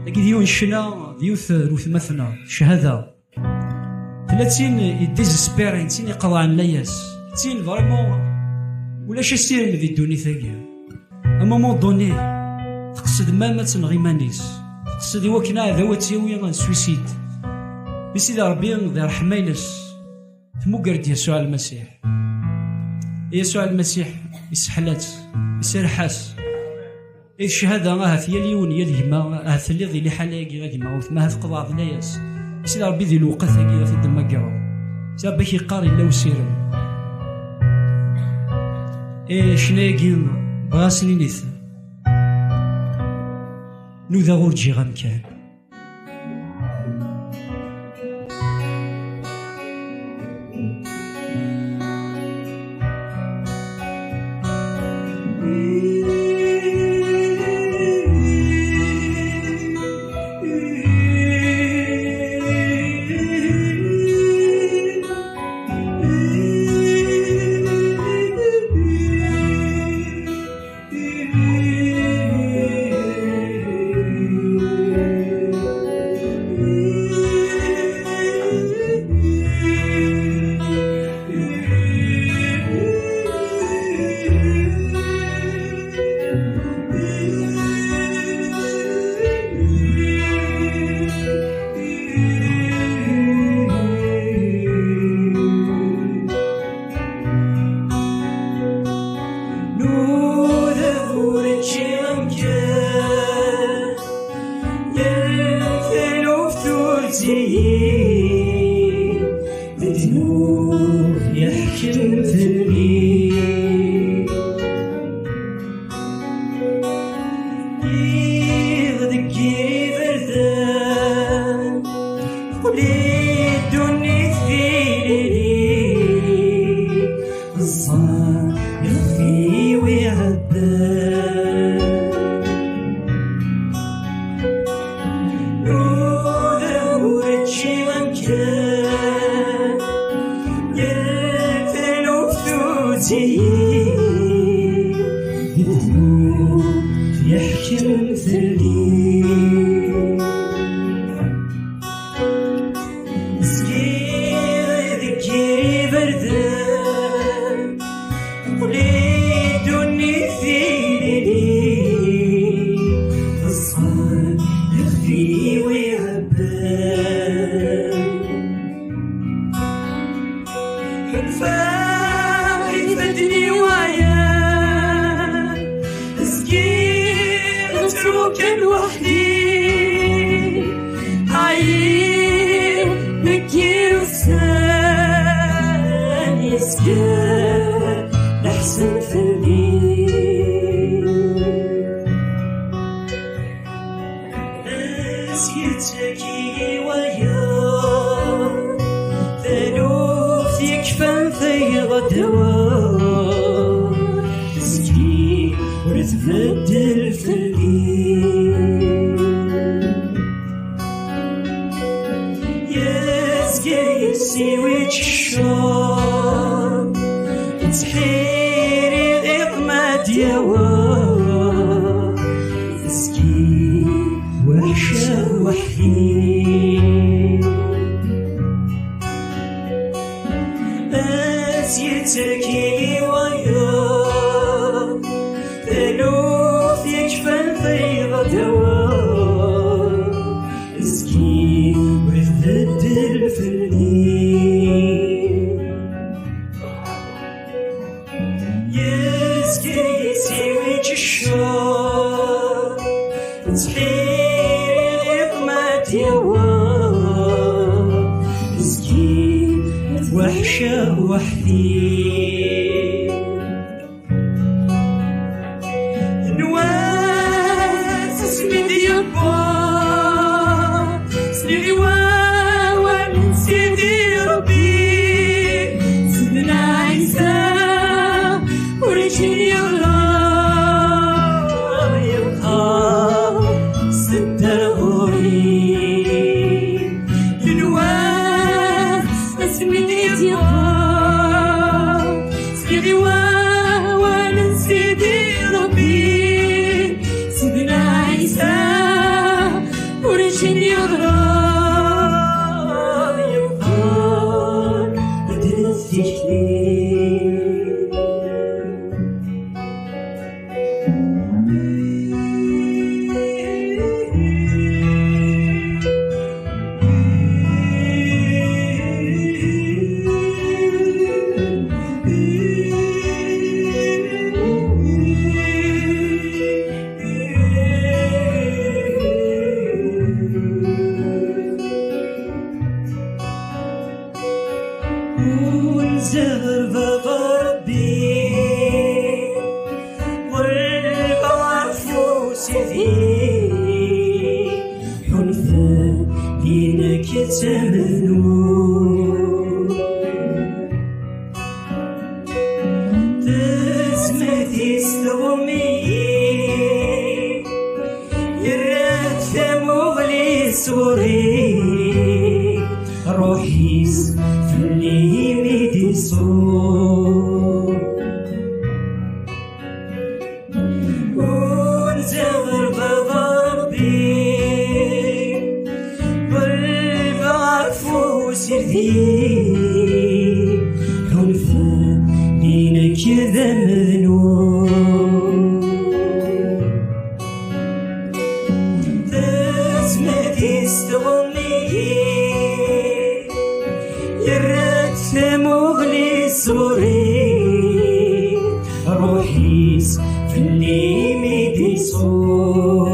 لكن ديون شنا ديوث مثنا شهاده 30 يديزسبيرين تين يقضى لياس تين فريمون ولا شي سير ذي الدوني ثاقي اما مو دوني تقصد ماما تنغي مانيس تقصد وكنا ذواتي ويا سويسيد بسيدي ربي ذي رحمينس تمقرد يسوع المسيح يسوع المسيح يسحلات يسرحاس الشهاده راه ثيا اليون يا الهما ثلي ذي لحالاكي غاديما وثما هذ قضاء ذناياس سيدي ربي ذي الوقت ثاقي في الدماكرو سيدي باكي قاري لا وسيرم شناكي بغاسني نيث نوذا غورجي غامكان It's حنفا دينك تمنون تسمتي سلومي يرات ثموغلي سوري روحيس فني ميدي صور ونزغر بضربي بالبعفو سردي حنفا دينك ذا مذنون تسمتي استغمي يرات ثموغلي سوري روحيس فني ميدي صور